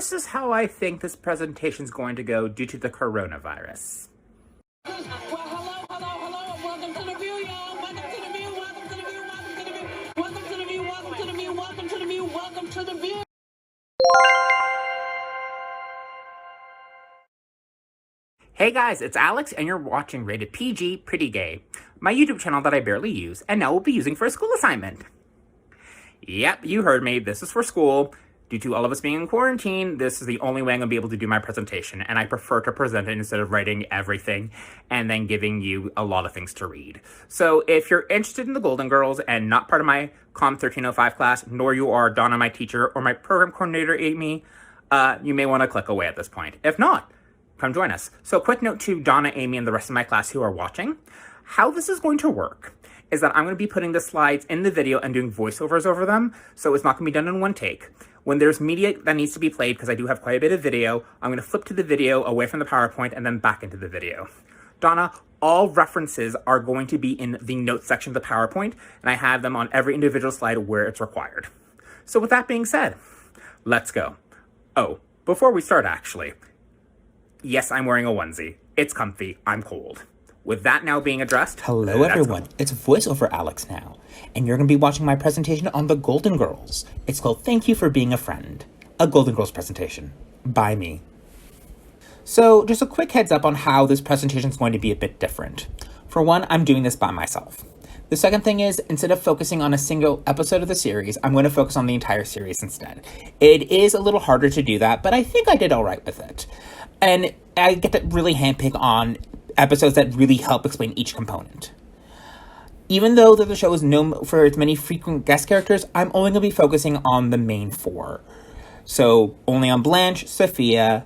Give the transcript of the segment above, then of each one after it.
this is how I think this presentation is going to go due to the coronavirus. Well, hello. Welcome to the view, y'all. Welcome to the view. Welcome to the view. Welcome to the view. Welcome to the view. Welcome to the view. Welcome to the view. Hey guys, it's Alex, and you're watching Rated PG Pretty Gay, my YouTube channel that I barely use, and now will be using for a school assignment. Yep, you heard me. This is for school. Due to all of us being in quarantine, this is the only way I'm going to be able to do my presentation, and I prefer to present it instead of writing everything and then giving you a lot of things to read. So if you're interested in the Golden Girls and not part of my COM 1305 class, nor you are Donna, my teacher, or my program coordinator, Amy, you may want to click away at this point. If not, come join us. So quick note to Donna, Amy, and the rest of my class who are watching. How this is going to work is that I'm going to be putting the slides in the video and doing voiceovers over them, so it's not going to be done in one take. When there's media that needs to be played, because I do have quite a bit of video, I'm going to flip to the video, away from the PowerPoint, and then back into the video. Donna, all references are going to be in the notes section of the PowerPoint, and I have them on every individual slide where it's required. So with that being said, let's go. Oh, before we start actually, yes, I'm wearing a onesie. It's comfy. I'm cold. With that now being addressed... Hello everyone, it's VoiceOver Alex now, and you're going to be watching my presentation on the Golden Girls. It's called Thank You for Being a Friend, a Golden Girls presentation, by me. So, just a quick heads up on how this presentation is going to be a bit different. For one, I'm doing this by myself. The second thing is, instead of focusing on a single episode of the series, I'm going to focus on the entire series instead. It is a little harder to do that, but I think I did alright with it. And I get to really handpick on episodes that really help explain each component. Even though the show is known for its many frequent guest characters, I'm only going to be focusing on the main four. So, only on Blanche, Sophia,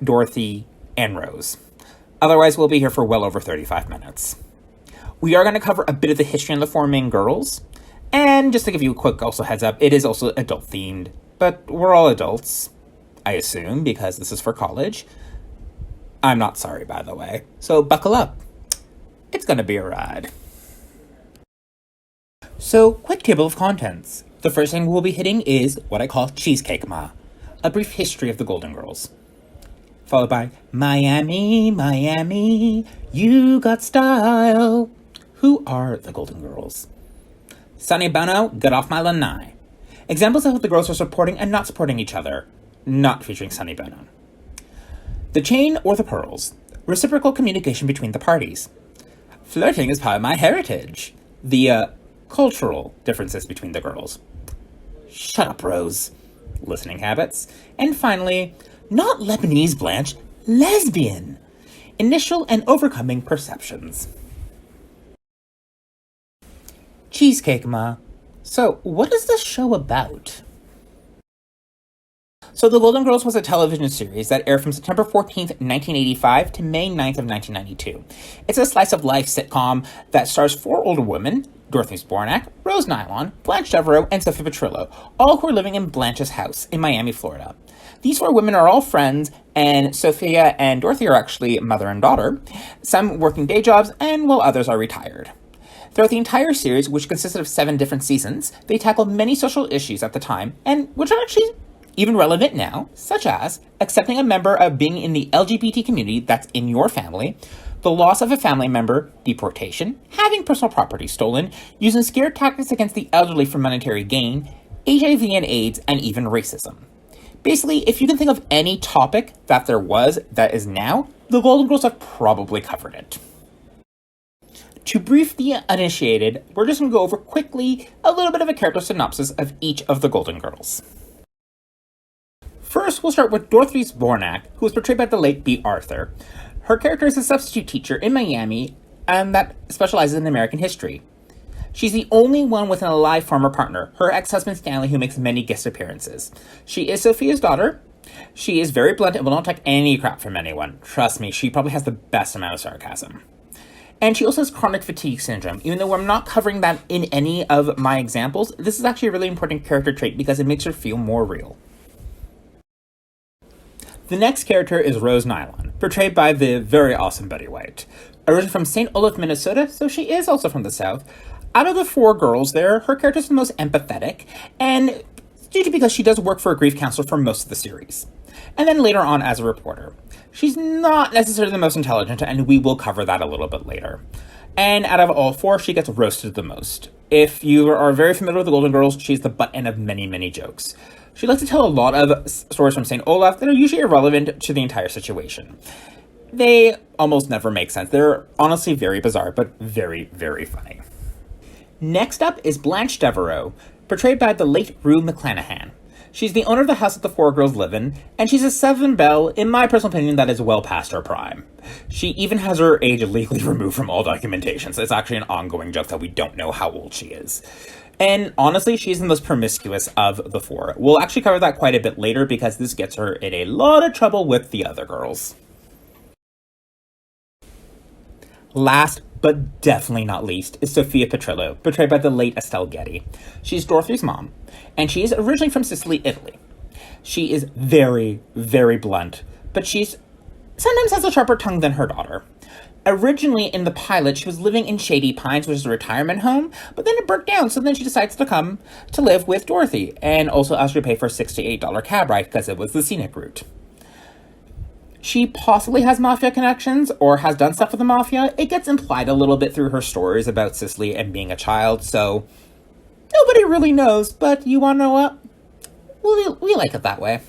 Dorothy, and Rose. Otherwise, we'll be here for well over 35 minutes. We are going to cover a bit of the history on the four main girls. And just to give you a quick also heads up, it is also adult themed. But we're all adults, I assume, because this is for college. I'm not sorry, by the way. So buckle up. It's gonna be a ride. So, quick table of contents. The first thing we'll be hitting is what I call Cheesecake Ma, a brief history of the Golden Girls. Followed by Miami, Miami, you got style. Who are the Golden Girls? Sonny Bono, get off my lanai. Examples of how the girls are supporting and not supporting each other. Not featuring Sonny Bono. The chain or the pearls. Reciprocal communication between the parties. Flirting is part of my heritage. The, cultural differences between the girls. Shut up, Rose. Listening habits. And finally, not Lebanese Blanche, lesbian. Initial and overcoming perceptions. Cheesecake Ma. So, what is this show about? So The Golden Girls was a television series that aired from September 14th, 1985 to May 9th of 1992. It's a slice-of-life sitcom that stars four older women, Dorothy Zbornak, Rose Nylon, Blanche Devereaux, and Sophia Petrillo, all who are living in Blanche's house in Miami, Florida. These four women are all friends, and Sophia and Dorothy are actually mother and daughter, some working day jobs, and while others are retired. Throughout the entire series, which consisted of 7 different seasons, they tackled many social issues at the time, and which are actually even relevant now, such as accepting a member of being in the LGBT community that's in your family, the loss of a family member, deportation, having personal property stolen, using scare tactics against the elderly for monetary gain, HIV and AIDS, and even racism. Basically, if you can think of any topic that there was that is now, the Golden Girls have probably covered it. To brief the uninitiated, we're just going to go over quickly a little bit of a character synopsis of each of the Golden Girls. First, we'll start with Dorothy Zbornak, who was portrayed by the late Bea Arthur. Her character is a substitute teacher in Miami, and that specializes in American history. She's the only one with an alive former partner, her ex-husband Stanley, who makes many guest appearances. She is Sophia's daughter. She is very blunt and will not take any crap from anyone. Trust me, she probably has the best amount of sarcasm. And she also has chronic fatigue syndrome. Even though I'm not covering that in any of my examples, this is actually a really important character trait because it makes her feel more real. The next character is Rose Nylon, portrayed by the very awesome Betty White. Originally from St. Olaf, Minnesota, so she is also from the South. Out of the four girls there, her character is the most empathetic, and due to because she does work for a grief counselor for most of the series. And then later on as a reporter. She's not necessarily the most intelligent, and we will cover that a little bit later. And out of all four, she gets roasted the most. If you are very familiar with the Golden Girls, she's the butt end of many, many jokes. She likes to tell a lot of stories from St. Olaf that are usually irrelevant to the entire situation. They almost never make sense. They're honestly very bizarre, but very, very funny. Next up is Blanche Devereaux, portrayed by the late Rue McClanahan. She's the owner of the house that the four girls live in, and she's a Seven Belle, in my personal opinion, that is well past her prime. She even has her age legally removed from all documentation, so it's actually an ongoing joke that we don't know how old she is. And honestly, she's the most promiscuous of the four. We'll actually cover that quite a bit later because this gets her in a lot of trouble with the other girls. Last, but definitely not least, is Sophia Petrillo, portrayed by the late Estelle Getty. She's Dorothy's mom, and she is originally from Sicily, Italy. She is very, very blunt, but she's sometimes has a sharper tongue than her daughter. Originally, in the pilot, she was living in Shady Pines, which is a retirement home, but then it burnt down, so then she decides to come to live with Dorothy, and also asked her to pay for a $6 to $8 cab ride, because it was the scenic route. She possibly has mafia connections, or has done stuff with the mafia. It gets implied a little bit through her stories about Sicily and being a child, so nobody really knows, but you want to know what? We like it that way.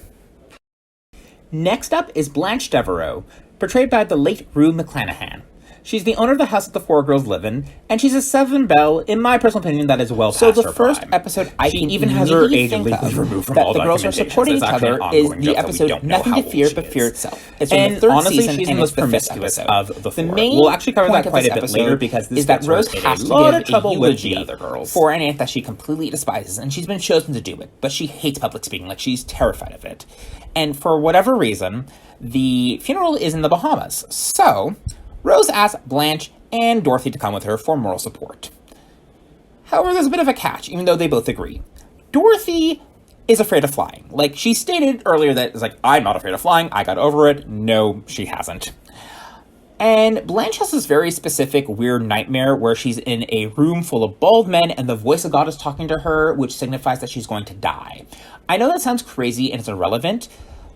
Next up is Blanche Devereaux, portrayed by the late Rue McClanahan. She's the owner of the house that the four girls live in, and she's a Seven Belle, in my personal opinion, that is well past her prime. So the first episode I can even has her age legally removed from all documentation. The girls are supporting each other is the episode Nothing to Fear But Fear Itself. It's from the third season, she's the most promiscuous of the four. We'll actually cover that quite a bit later because this is that Rose has to give a eulogy for an aunt that she completely despises, and she's been chosen to do it, but she hates public speaking, like she's terrified of it. And for whatever reason, the funeral is in the Bahamas. So Rose asks Blanche and Dorothy to come with her for moral support. However, there's a bit of a catch, even though they both agree. Dorothy is afraid of flying. Like, she stated earlier that it's like, I'm not afraid of flying, I got over it. No, she hasn't. And Blanche has this very specific weird nightmare where she's in a room full of bald men and the voice of God is talking to her, which signifies that she's going to die. I know that sounds crazy and it's irrelevant,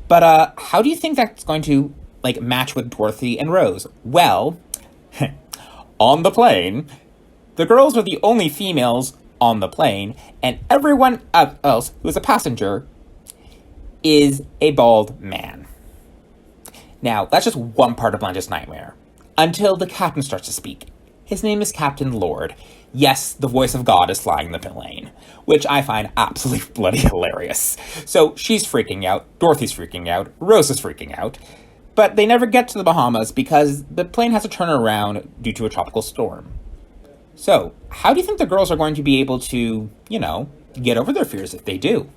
but how do you think that's going to match with Dorothy and Rose? Well, on the plane, the girls are the only females on the plane, and everyone else who is a passenger is a bald man. Now, that's just one part of Blanche's nightmare, until the captain starts to speak. His name is Captain Lord. Yes, the voice of God is flying the plane, which I find absolutely bloody hilarious. So she's freaking out, Dorothy's freaking out, Rose is freaking out, but they never get to the Bahamas because the plane has to turn around due to a tropical storm. So, how do you think the girls are going to be able to, get over their fears if they do?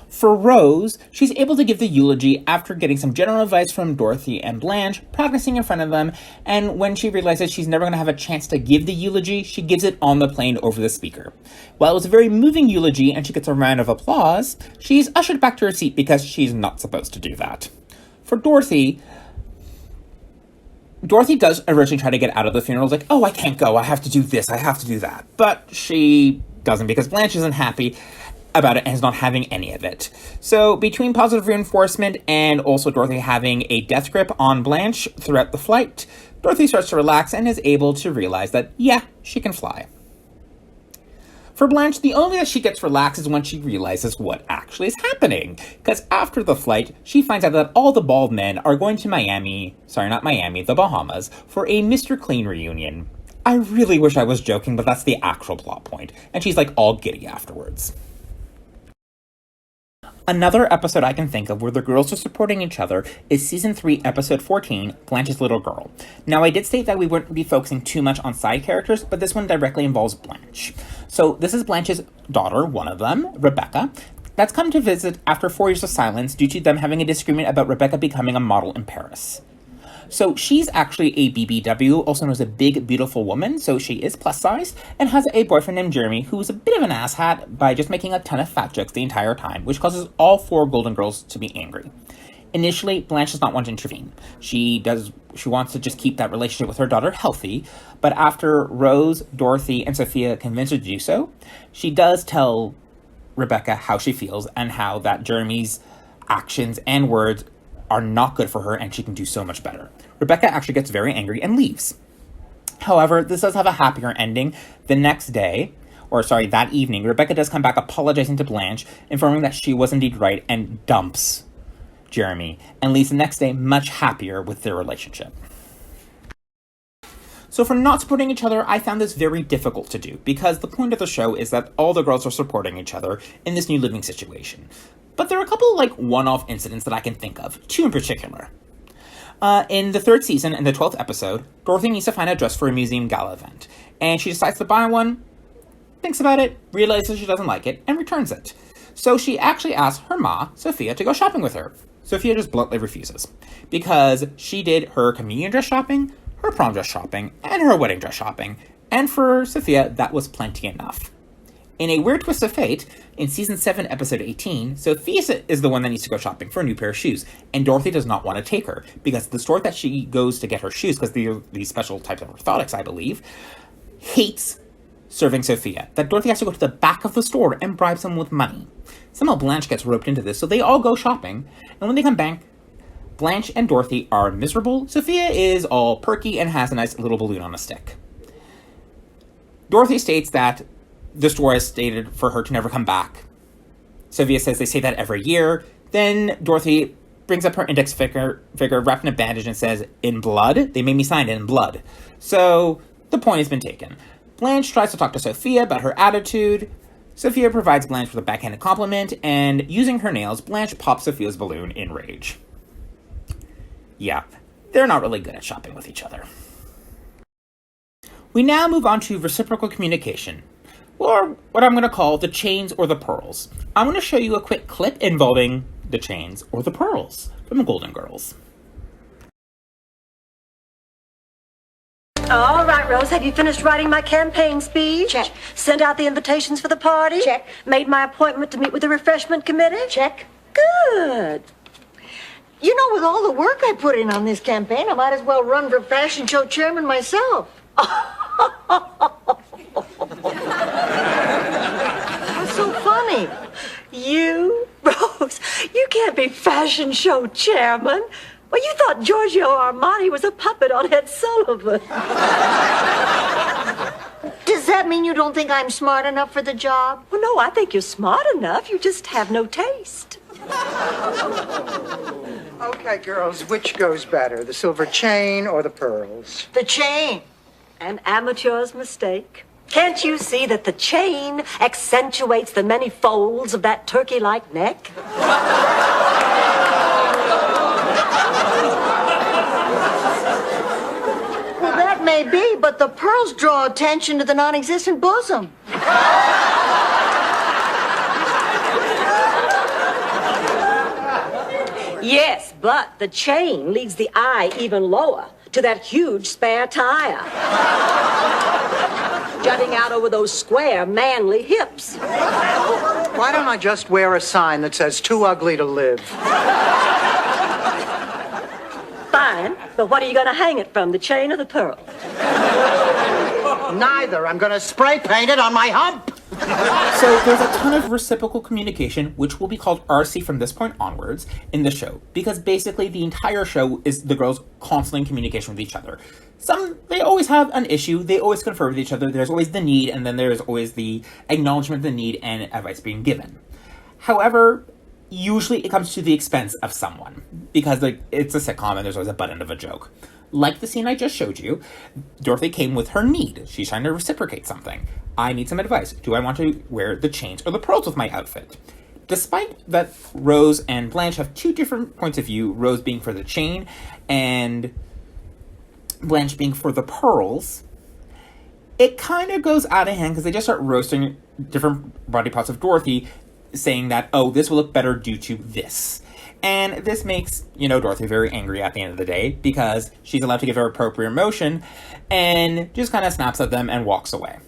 For Rose, she's able to give the eulogy after getting some general advice from Dorothy and Blanche, practicing in front of them, and when she realizes she's never going to have a chance to give the eulogy, she gives it on the plane over the speaker. While it was a very moving eulogy and she gets a round of applause, she's ushered back to her seat because she's not supposed to do that. For Dorothy does originally try to get out of the funeral, like, oh, I can't go, I have to do this, I have to do that. But she doesn't because Blanche isn't happy about it and is not having any of it. So between positive reinforcement and also Dorothy having a death grip on Blanche throughout the flight, Dorothy starts to relax and is able to realize that, yeah, she can fly. For Blanche, the only way that she gets relaxed is when she realizes what actually is happening. Because after the flight, she finds out that all the bald men are going to the Bahamas, for a Mr. Clean reunion. I really wish I was joking, but that's the actual plot point. And she's all giddy afterwards. Another episode I can think of where the girls are supporting each other is Season 3, Episode 14, Blanche's Little Girl. Now, I did state that we wouldn't be focusing too much on side characters, but this one directly involves Blanche. So, this is Blanche's daughter, one of them, Rebecca, that's come to visit after 4 years of silence due to them having a disagreement about Rebecca becoming a model in Paris. So she's actually a BBW, also known as a big, beautiful woman, so she is plus-sized, and has a boyfriend named Jeremy, who is a bit of an asshat by just making a ton of fat jokes the entire time, which causes all 4 Golden Girls to be angry. Initially, Blanche does not want to intervene. She wants to just keep that relationship with her daughter healthy, but after Rose, Dorothy, and Sophia convince her to do so, she does tell Rebecca how she feels and how that Jeremy's actions and words are not good for her and she can do so much better. Rebecca actually gets very angry and leaves. However, this does have a happier ending. That evening, Rebecca does come back apologizing to Blanche, informing that she was indeed right and dumps Jeremy, and leaves the next day much happier with their relationship. So for not supporting each other, I found this very difficult to do, because the point of the show is that all the girls are supporting each other in this new living situation. But there are a couple, one-off incidents that I can think of, two in particular. In the third season, in the 12th episode, Dorothy needs to find a dress for a museum gala event, and she decides to buy one, thinks about it, realizes she doesn't like it, and returns it. So she actually asks her ma, Sophia, to go shopping with her. Sophia just bluntly refuses, because she did her communion dress shopping, her prom dress shopping, and her wedding dress shopping, and for Sophia, that was plenty enough. In a weird twist of fate, in Season 7, Episode 18, Sophia is the one that needs to go shopping for a new pair of shoes, and Dorothy does not want to take her, because the store that she goes to get her shoes, because these special types of orthotics, I believe, hates serving Sophia, that Dorothy has to go to the back of the store and bribe someone with money. Somehow Blanche gets roped into this, so they all go shopping, and when they come back, Blanche and Dorothy are miserable. Sophia is all perky and has a nice little balloon on a stick. Dorothy states that the store has stated for her to never come back. Sophia says they say that every year. Then Dorothy brings up her index finger wrapped in a bandage and says, "In blood? They made me sign it in blood." So the point has been taken. Blanche tries to talk to Sophia about her attitude. Sophia provides Blanche with a backhanded compliment, and using her nails, Blanche pops Sophia's balloon in rage. Yeah, they're not really good at shopping with each other. We now move on to reciprocal communication, or what I'm going to call the chains or the pearls. I'm going to show you a quick clip involving the chains or the pearls from the Golden Girls. All right, Rose, have you finished writing my campaign speech? Check. Sent out the invitations for the party? Check. Made my appointment to meet with the refreshment committee? Check. Good. You know, with all the work I put in on this campaign, I might as well run for fashion show chairman myself. What's so funny? You, Rose, you can't be fashion show chairman. Well, you thought Giorgio Armani was a puppet on Ed Sullivan. Does that mean you don't think I'm smart enough for the job? Well, no, I think you're smart enough. You just have no taste. Okay, girls, which goes better, the silver chain or the pearls? The chain. An amateur's mistake. Can't you see that the chain accentuates the many folds of that turkey-like neck? Well, that may be, but the pearls draw attention to the non-existent bosom. Yes, but the chain leads the eye even lower to that huge spare tire. Jutting out over those square, manly hips. Why don't I just wear a sign that says, "Too ugly to live"? Fine, but what are you going to hang it from, the chain or the pearl? Neither. I'm going to spray paint it on my hump. So there's a ton of reciprocal communication, which will be called RC from this point onwards in the show, because basically the entire show is the girls constantly in communication with each other. They always have an issue, they always confer with each other, there's always the need, and then there's always the acknowledgement of the need and advice being given. However, usually it comes to the expense of someone, because it's a sitcom and there's always a butt end of a joke. Like the scene I just showed you, Dorothy came with her need. She's trying to reciprocate something. I need some advice. Do I want to wear the chains or the pearls with my outfit? Despite that Rose and Blanche have two different points of view, Rose being for the chain and Blanche being for the pearls, it kind of goes out of hand because they just start roasting different body parts of Dorothy, saying that, oh, this will look better due to this. And this makes, Dorothy very angry at the end of the day because she's allowed to give her appropriate emotion and just kind of snaps at them and walks away.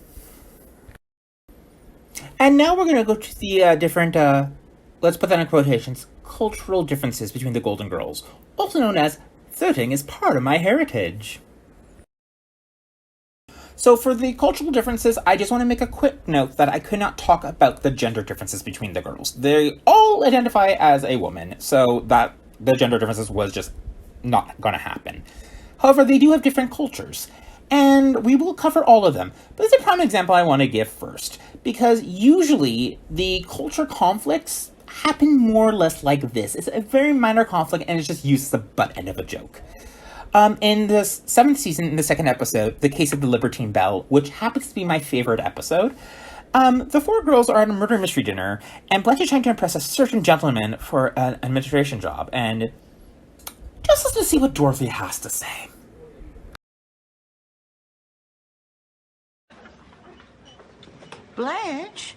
And now we're going to go to the different, let's put that in quotations, cultural differences between the Golden Girls, also known as flirting is part of my heritage. So for the cultural differences, I just want to make a quick note that I could not talk about the gender differences between the girls. They all identify as a woman, so that the gender differences was just not going to happen. However, they do have different cultures, and we will cover all of them. But there's a prime example I want to give first, because usually the culture conflicts happen more or less like this. It's a very minor conflict, and it's just used as the butt end of a joke. In the 7th season, in the 2nd episode, The Case of the Libertine Belle, which happens to be my favorite episode, the 4 girls are at a murder mystery dinner, and Blanche is trying to impress a certain gentleman for an administration job, and just listen to see what Dorothy has to say. Blanche,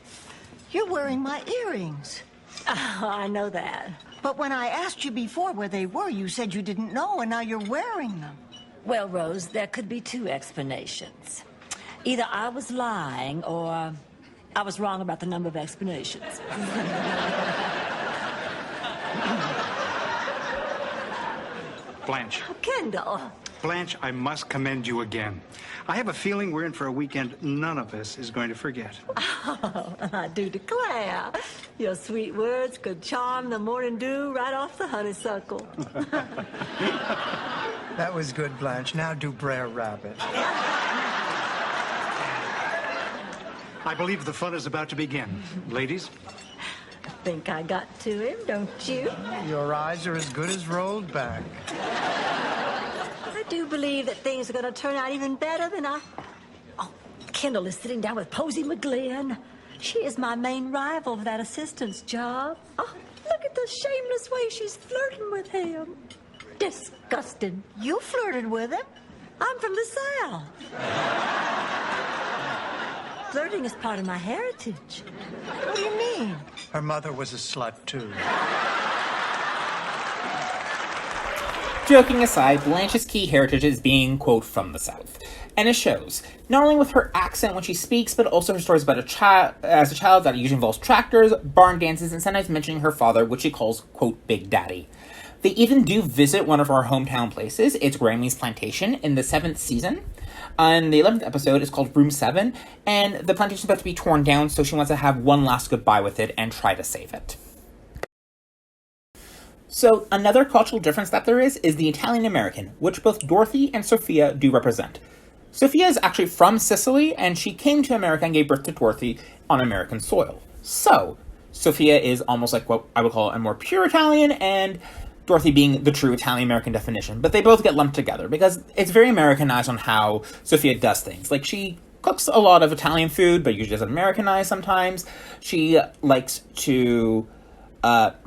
you're wearing my earrings. I know that. But when I asked you before where they were, you said you didn't know, and now you're wearing them. Well, Rose, there could be 2 explanations. Either I was lying or I was wrong about the number of explanations. Blanche. Kendall. Blanche, I must commend you again. I have a feeling we're in for a weekend none of us is going to forget. Oh, I do declare. Your sweet words could charm the morning dew right off the honeysuckle. That was good, Blanche. Now do Brer Rabbit. I believe the fun is about to begin. Ladies? I think I got to him, don't you? Your eyes are as good as rolled back. I do believe that things are going to turn out even better than I... Oh, Kendall is sitting down with Posey McGlynn. She is my main rival for that assistant's job. Oh, look at the shameless way she's flirting with him. Disgusting. You flirted with him? I'm from the South. Flirting is part of my heritage. What do you mean? Her mother was a slut, too. Joking aside, Blanche's key heritage is being, quote, from the South. And it shows, not only with her accent when she speaks, but also her stories about as a child that usually involves tractors, barn dances, and sometimes mentioning her father, which she calls, quote, Big Daddy. They even do visit one of our hometown places. It's Grammy's Plantation in the 7th season. And the 11th episode is called Room 7, and the plantation is about to be torn down, so she wants to have one last goodbye with it and try to save it. So, another cultural difference that there is the Italian-American, which both Dorothy and Sophia do represent. Sophia is actually from Sicily, and she came to America and gave birth to Dorothy on American soil. So, Sophia is almost like what I would call a more pure Italian, and Dorothy being the true Italian-American definition. But they both get lumped together, because it's very Americanized on how Sophia does things. Like, she cooks a lot of Italian food, but usually doesn't Americanize sometimes. She likes to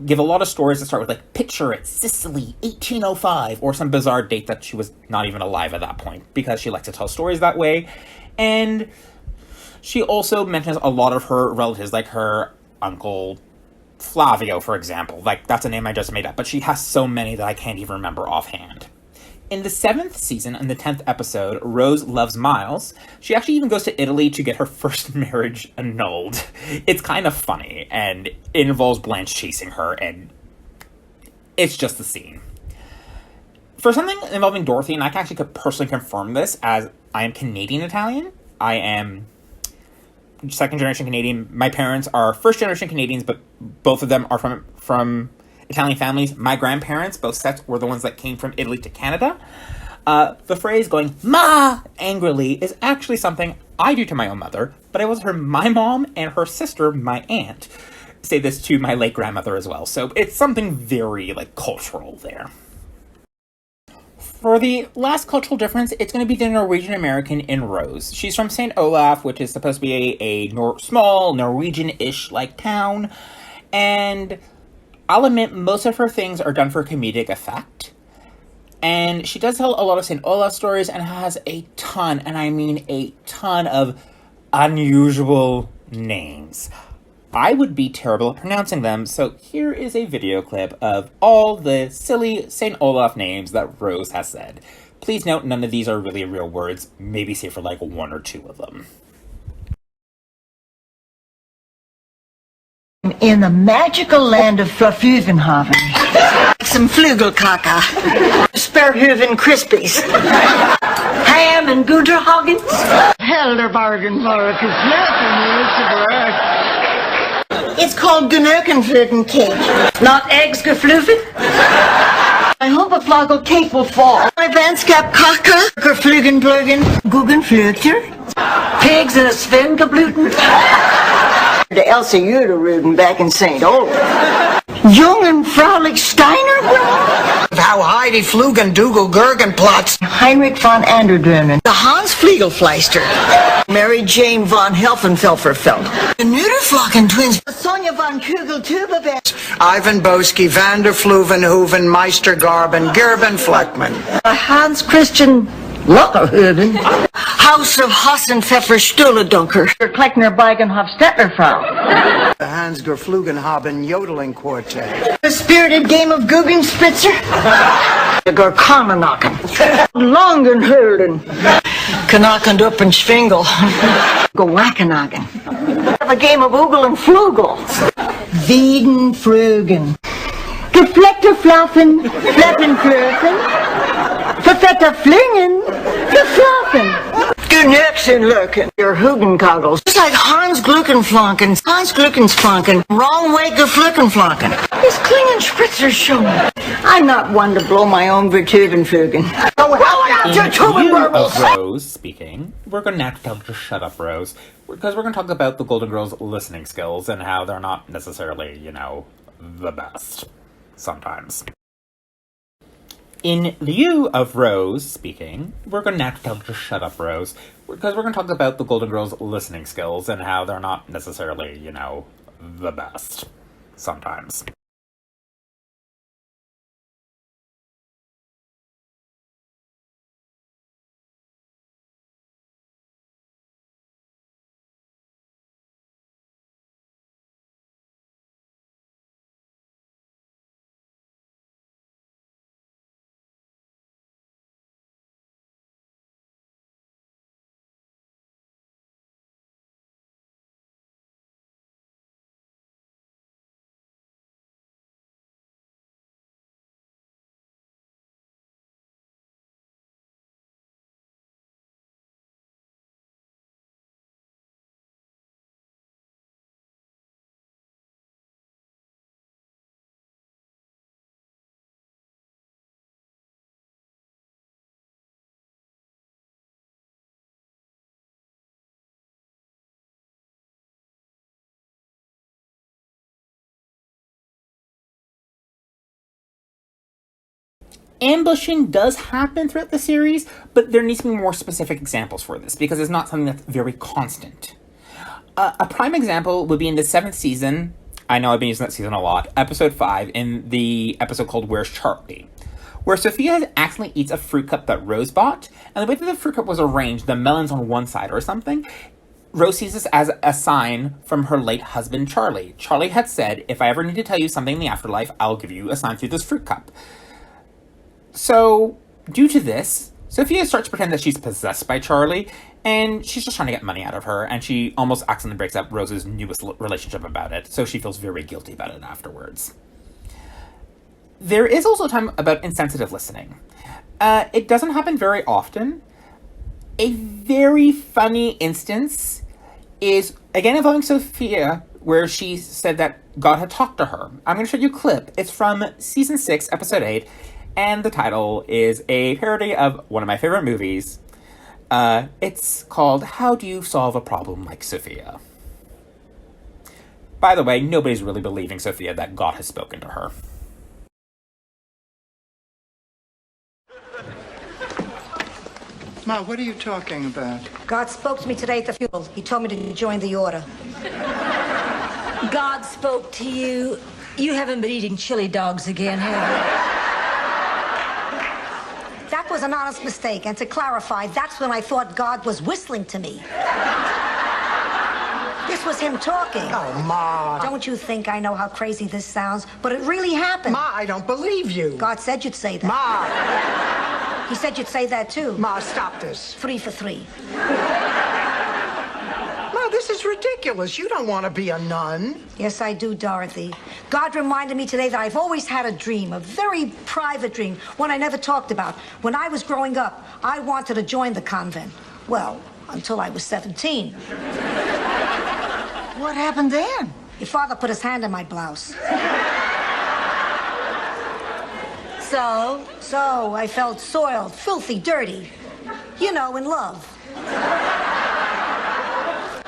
give a lot of stories that start with, like, picture it, Sicily, 1805, or some bizarre date that she was not even alive at that point, because she likes to tell stories that way. And she also mentions a lot of her relatives, like her uncle Flavio, for example. Like, that's a name I just made up, but she has so many that I can't even remember offhand. In the 7th season, in the 10th episode, Rose Loves Miles, she actually even goes to Italy to get her first marriage annulled. It's kind of funny, and it involves Blanche chasing her, and it's just the scene. For something involving Dorothy, and I can actually personally confirm this, as I am Canadian-Italian. I am second-generation Canadian. My parents are first-generation Canadians, but both of them are from Italian families. My grandparents, both sets, were the ones that came from Italy to Canada. The phrase going, "ma," angrily, is actually something I do to my own mother, but I was heard my mom and her sister, my aunt, say this to my late grandmother as well. So it's something very, like, cultural there. For the last cultural difference, it's going to be the Norwegian American in Rose. She's from St. Olaf, which is supposed to be a small Norwegian-ish like town, and I'll admit, most of her things are done for comedic effect. And she does tell a lot of St. Olaf stories and has a ton, and I mean a ton, of unusual names. I would be terrible at pronouncing them, so here is a video clip of all the silly St. Olaf names that Rose has said. Please note, none of these are really real words, maybe say for like 1 or 2 of them. in the magical land of Fluffuvenhaven. Some Flugelkaka, Sperhuven Crispies, ham and Gunterhagens. Helderbargen Marcus It's called Gnurkenfluten cake, not eggs gefluven. I hope a floggle cake will fall. My Vanskap Kaka, Geflugenblögen, Guggenflöter, pigs and a Svengebluten. The Elsa Uderuden back in St. Olaf. Jungen Fraulich Steiner, How Heidi Flugen Dougal Gergenplatz. Heinrich von Anderdrömen. The Hans Fliegelfleister. Mary Jane von Helfenfelferfeld. The Nuderflocken twins. Sonja von Kugel-Tuberbest. Ivan Boski, Vander Fluven, Hooven, Meister Garben, Gerben Fleckman. Hans Christian Lockerhuben. House of Hassenpfeffer Stuhledunker. Kleckner Beigenhof Stetlerfrau. The Hans Gerflugenhaben Yodeling Quartet. The spirited game of Guggenspitzer. The Gorkamenaken. Longenhölden. Knackend up and Schwingel. Gewackenagen. A game of Oogel and Flugel. Wiedenfrögen. Geflecterflaffen. Fleppenflöfen. Verfetter Flingen. Geflaffen. Gnurksenlurken. Your Hugenkoggles. Just like Hans Gluckenflanken. Hans Gluckensflanken. Wrong way Gefluckenflanken. This Klingenspritzer show me. I'm not one to blow my own Vertuvenflugen. In view of Rose speaking, we're going to have to tell her to shut up, Rose, because we're going to talk about the Golden Girls' listening skills and how they're not necessarily, the best. Sometimes. In lieu of Rose speaking, we're going to have to tell her to shut up, Rose, because we're going to talk about the Golden Girls' listening skills and how they're not necessarily, the best. Sometimes. Ambushing does happen throughout the series, but there needs to be more specific examples for this, because it's not something that's very constant. A prime example would be in the 7th season, I know I've been using that season a lot, episode 5, in the episode called Where's Charlie?, where Sophia accidentally eats a fruit cup that Rose bought, and the way that the fruit cup was arranged, the melon's on one side or something, Rose sees this as a sign from her late husband, Charlie. Charlie had said, if I ever need to tell you something in the afterlife, I'll give you a sign through this fruit cup. So, due to this, Sophia starts to pretend that she's possessed by Charlie, and she's just trying to get money out of her, and she almost accidentally breaks up Rose's newest relationship about it, so she feels very guilty about it afterwards. There is also a time about insensitive listening. It doesn't happen very often. A very funny instance is, again involving Sophia, where she said that God had talked to her. I'm going to show you a clip. It's from season 6, episode 8, and the title is a parody of one of my favorite movies. It's called How Do You Solve a Problem Like Sophia? By the way, nobody's really believing Sophia that God has spoken to her. Ma, what are you talking about? God spoke to me today at the funeral. He told me to join the order. God spoke to you. You haven't been eating chili dogs again, have you? That was an honest mistake, and to clarify, that's when I thought God was whistling to me. This was him talking. Oh, Ma. Don't you think I know how crazy this sounds? But it really happened. Ma, I don't believe you. God said you'd say that. Ma. He said you'd say that, too. Ma, stop this. 3 for 3. Ma, this is is ridiculous. You don't want to be a nun. Yes, I do, Dorothy. God reminded me today that I've always had a dream, a very private dream, one I never talked about. When I was growing up, I wanted to join the convent. Well, until I was 17. What happened then? Your father put his hand in my blouse. So I felt soiled, filthy, dirty. You know, in love.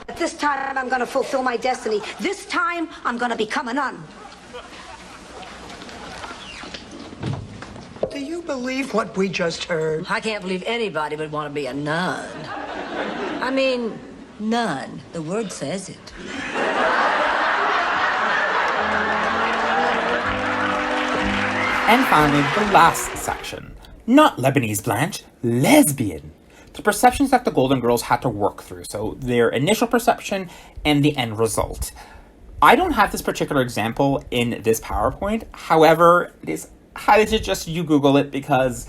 But this time, I'm gonna fulfill my destiny. This time, I'm gonna become a nun. Do you believe what we just heard? I can't believe anybody would want to be a nun. I mean, nun. The word says it. And finally, the last section. Not Lebanese Blanche, lesbian. The perceptions that the Golden Girls had to work through, so their initial perception and the end result. I don't have this particular example in this PowerPoint, however, it is highly suggest you Google it because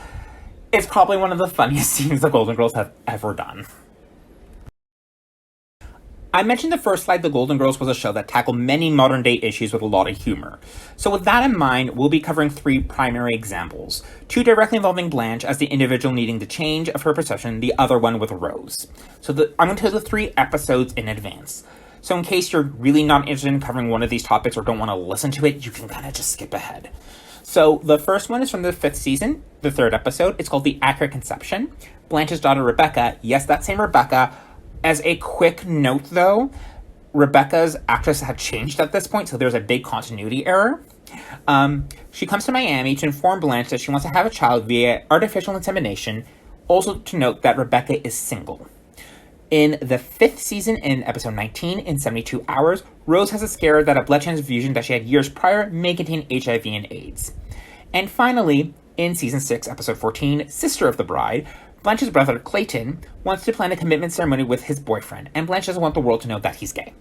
it's probably one of the funniest scenes the Golden Girls have ever done. I mentioned the first slide, The Golden Girls was a show that tackled many modern-day issues with a lot of humor. So with that in mind, we'll be covering 3 primary examples. 2 directly involving Blanche as the individual needing the change of her perception, the other one with Rose. So I'm going to tell the 3 episodes in advance. So in case you're really not interested in covering one of these topics or don't want to listen to it, you can kind of just skip ahead. So the first one is from the 5th season, the 3rd episode. It's called The Accurate Conception. Blanche's daughter, Rebecca, yes, that same Rebecca. As a quick note, though, Rebecca's actress had changed at this point, so there's a big continuity error. She comes to Miami to inform Blanche that she wants to have a child via artificial insemination. Also to note that Rebecca is single. In the 5th season, in episode 19, in 72 Hours, Rose has a scare that a blood transfusion that she had years prior may contain HIV and AIDS. And finally, in season 6, episode 14, Sister of the Bride, Blanche's brother, Clayton, wants to plan a commitment ceremony with his boyfriend, and Blanche doesn't want the world to know that he's gay.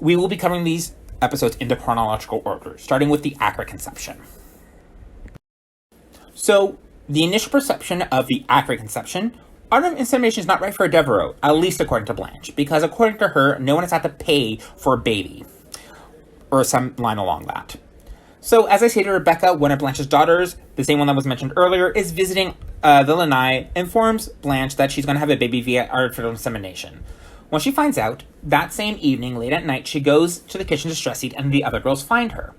We will be covering these episodes into chronological order, starting with The Accurate Conception. So, the initial perception of The Accurate Conception, artificial insemination is not right for Devereaux, at least according to Blanche, because according to her, no one has had to pay for a baby, or some line along that. So, as I stated, Rebecca, one of Blanche's daughters, the same one that was mentioned earlier, is visiting the Lanai, informs Blanche that she's going to have a baby via artificial insemination. When she finds out, that same evening, late at night, she goes to the kitchen to stress eat, and the other girls find her.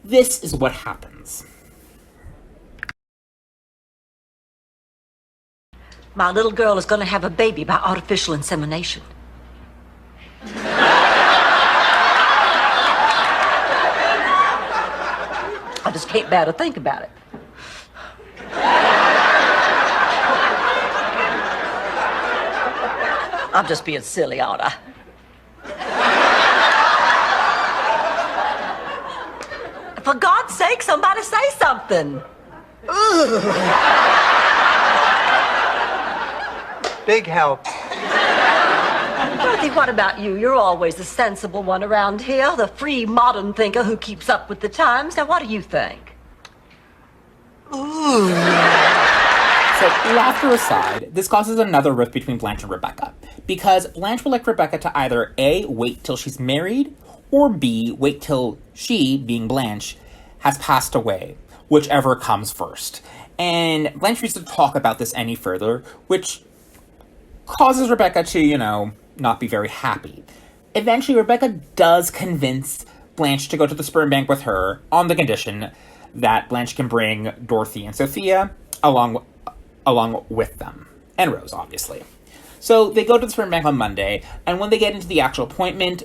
This is what happens. My little girl is going to have a baby by artificial insemination. I just can't bear to think about it. I'm just being silly, aren't I? For God's sake, somebody say something. Big help. Dorothy, what about you? You're always the sensible one around here, the free modern thinker who keeps up with the times. Now, what do you think? So, laughter aside, this causes another rift between Blanche and Rebecca, because Blanche would like Rebecca to either A, wait till she's married, or B, wait till she, being Blanche, has passed away, whichever comes first. And Blanche refuses to talk about this any further, which causes Rebecca to, not be very happy. Eventually, Rebecca does convince Blanche to go to the sperm bank with her on the condition that Blanche can bring Dorothy and Sophia along with them. And Rose, obviously. So they go to the sperm bank on Monday, and when they get into the actual appointment,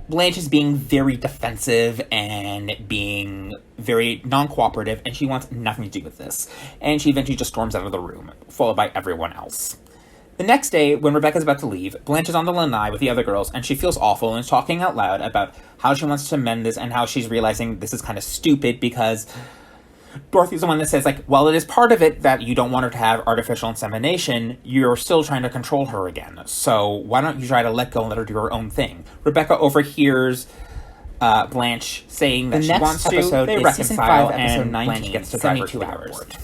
Blanche is being very defensive and being very non-cooperative, and she wants nothing to do with this. And she eventually just storms out of the room, followed by everyone else. The next day, when Rebecca's about to leave, Blanche is on the lanai with the other girls, and she feels awful and is talking out loud about how she wants to mend this and how she's realizing this is kind of stupid because Dorothy's the one that says, while it is part of it that you don't want her to have artificial insemination, you're still trying to control her again. So why don't you try to let go and let her do her own thing? Rebecca overhears Blanche saying that she wants to. They reconcile, and Blanche gets to drive her to the airport.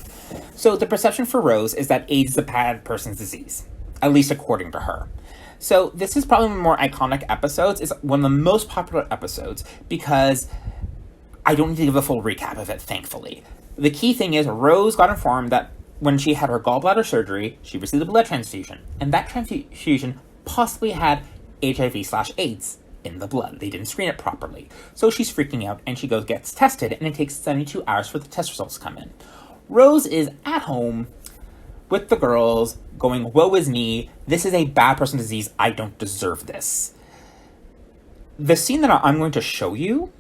So the perception for Rose is that AIDS is a bad person's disease, at least according to her. So this is probably one of the more iconic episodes. It's one of the most popular episodes because I don't need to give a full recap of it, thankfully. The key thing is Rose got informed that when she had her gallbladder surgery, she received a blood transfusion, and that transfusion possibly had HIV/AIDS in the blood. They didn't screen it properly. So she's freaking out, and she gets tested, and it takes 72 hours for the test results to come in. Rose is at home with the girls, going, woe is me, this is a bad person disease, I don't deserve this. The scene that I'm going to show you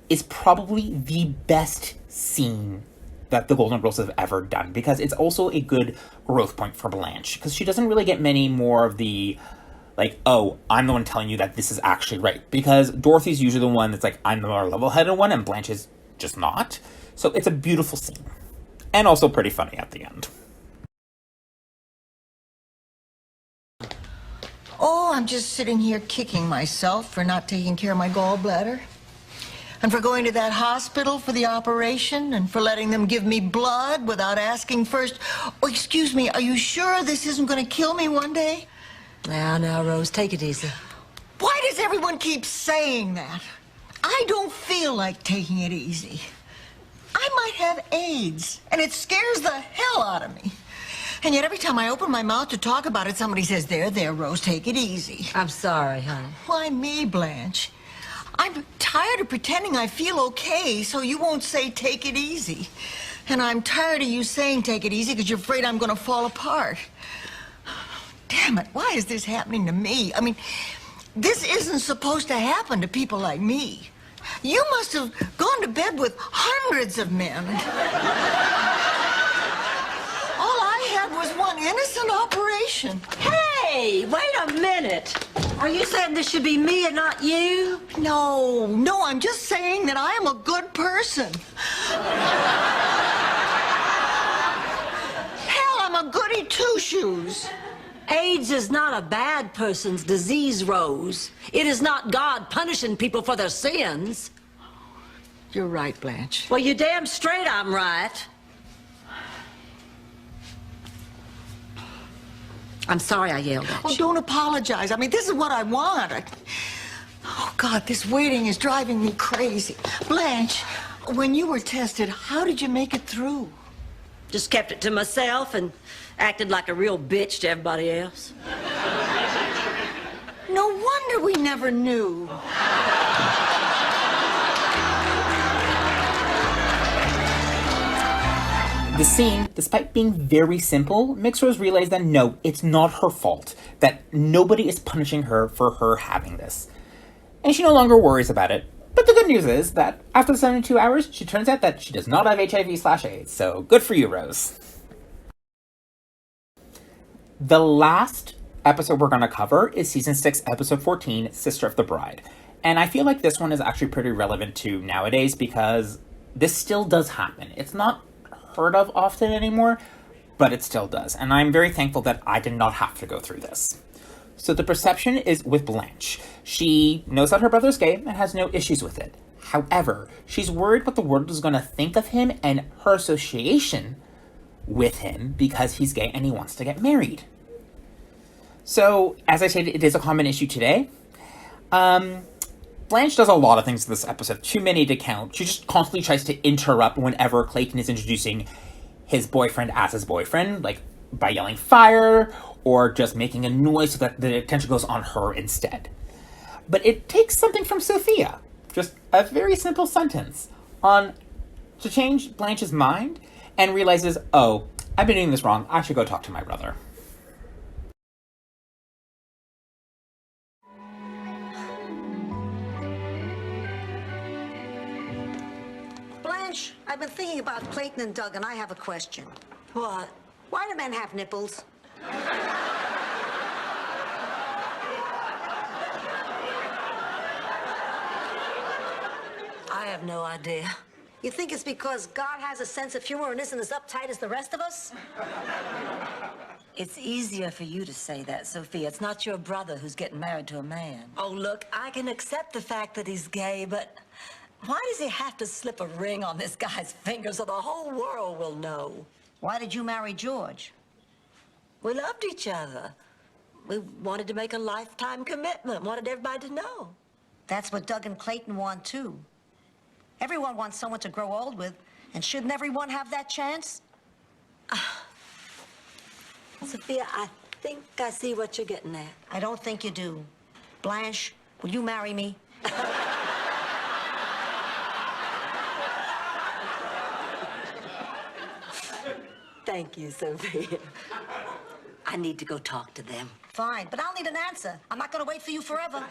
is probably the best scene that the Golden Girls have ever done, because it's also a good growth point for Blanche, because she doesn't really get many more of the, like, oh, I'm the one telling you that this is actually right, because Dorothy's usually the one that's like, I'm the more level-headed one, and Blanche is just not. So it's a beautiful scene, and also pretty funny at the end. Oh, I'm just sitting here kicking myself for not taking care of my gallbladder. And for going to that hospital for the operation, and for letting them give me blood without asking first, oh, excuse me, are you sure this isn't going to kill me one day? Now, Rose, take it easy. Why does everyone keep saying that? I don't feel like taking it easy. I might have AIDS, and it scares the hell out of me. And yet every time I open my mouth to talk about it, somebody says, there, Rose, take it easy. I'm sorry, honey. Why me, Blanche? I'm tired of pretending I feel okay so you won't say take it easy. And I'm tired of you saying take it easy because you're afraid I'm going to fall apart. Damn it, why is this happening to me? I mean, this isn't supposed to happen to people like me. You must have gone to bed with hundreds of men. All I had was one innocent operation. Hey, wait a minute. Are you saying this should be me and not you? No, I'm just saying that I am a good person. Hell, I'm a goody two-shoes. AIDS is not a bad person's disease, Rose. It is not God punishing people for their sins. You're right, Blanche. Well, you're damn straight I'm right. I'm sorry I yelled at Oh, you. don't apologize. I mean, this is what I want. Oh, God, this waiting is driving me crazy. Blanche, when you were tested, how did you make it through? Just kept it to myself and acted like a real bitch to everybody else. No wonder we never knew. The scene, despite being very simple, makes Rose realize that no, it's not her fault, that nobody is punishing her for her having this. And she no longer worries about it. But the good news is that after 72 hours, she turns out that she does not have HIV/AIDS, so good for you, Rose. The last episode we're going to cover is Season 6, Episode 14, Sister of the Bride. And I feel like this one is actually pretty relevant to nowadays because this still does happen. It's not heard of often anymore, but it still does. And I'm very thankful that I did not have to go through this. So the perception is with Blanche. She knows that her brother's gay and has no issues with it. However, she's worried what the world is going to think of him and her association with him because he's gay and he wants to get married. So, as I stated, it is a common issue today. Blanche does a lot of things in this episode, too many to count. She just constantly tries to interrupt whenever Clayton is introducing his boyfriend as his boyfriend, like by yelling fire or just making a noise so that the attention goes on her instead. But it takes something from Sophia, just a very simple sentence, to change Blanche's mind and realizes, oh, I've been doing this wrong, I should go talk to my brother. Blanche, I've been thinking about Clayton and Doug, and I have a question. What? Why do men have nipples? I have no idea. You think it's because God has a sense of humor and isn't as uptight as the rest of us? It's easier for you to say that, Sophia. It's not your brother who's getting married to a man. Oh, look, I can accept the fact that he's gay, but why does he have to slip a ring on this guy's finger so the whole world will know? Why did you marry George? We loved each other. We wanted to make a lifetime commitment, wanted everybody to know. That's what Doug and Clayton want, too. Everyone wants someone to grow old with, and shouldn't everyone have that chance? Sophia, I think I see what you're getting at. I don't think you do. Blanche, will you marry me? Thank you, Sophia. I need to go talk to them. Fine, but I'll need an answer. I'm not gonna wait for you forever.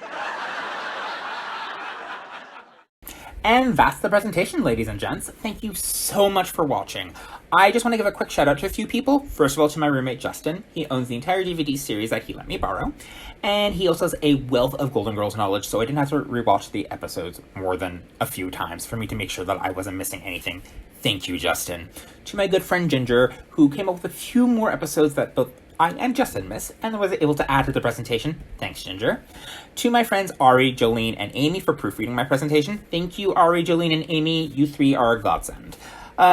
And that's the presentation, ladies and gents. Thank you so much for watching. I just want to give a quick shout out to a few people. First of all, to my roommate, Justin. He owns the entire DVD series that he let me borrow. And he also has a wealth of Golden Girls knowledge, so I didn't have to rewatch the episodes more than a few times for me to make sure that I wasn't missing anything. Thank you, Justin. To my good friend, Ginger, who came up with a few more episodes that both I and Justin missed, and was able to add to the presentation. Thanks, Ginger. To my friends Ari, Jolene, and Amy for proofreading my presentation. Thank you, Ari, Jolene, and Amy. You three are a godsend.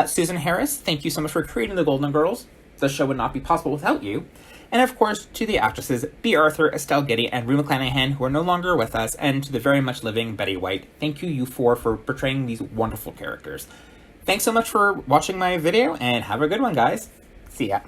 Susan Harris, thank you so much for creating the Golden Girls. The show would not be possible without you. And of course, to the actresses B. Arthur, Estelle Getty, and Rue McClanahan, who are no longer with us, and to the very much living Betty White. Thank you, you four, for portraying these wonderful characters. Thanks so much for watching my video, and have a good one, guys. See ya.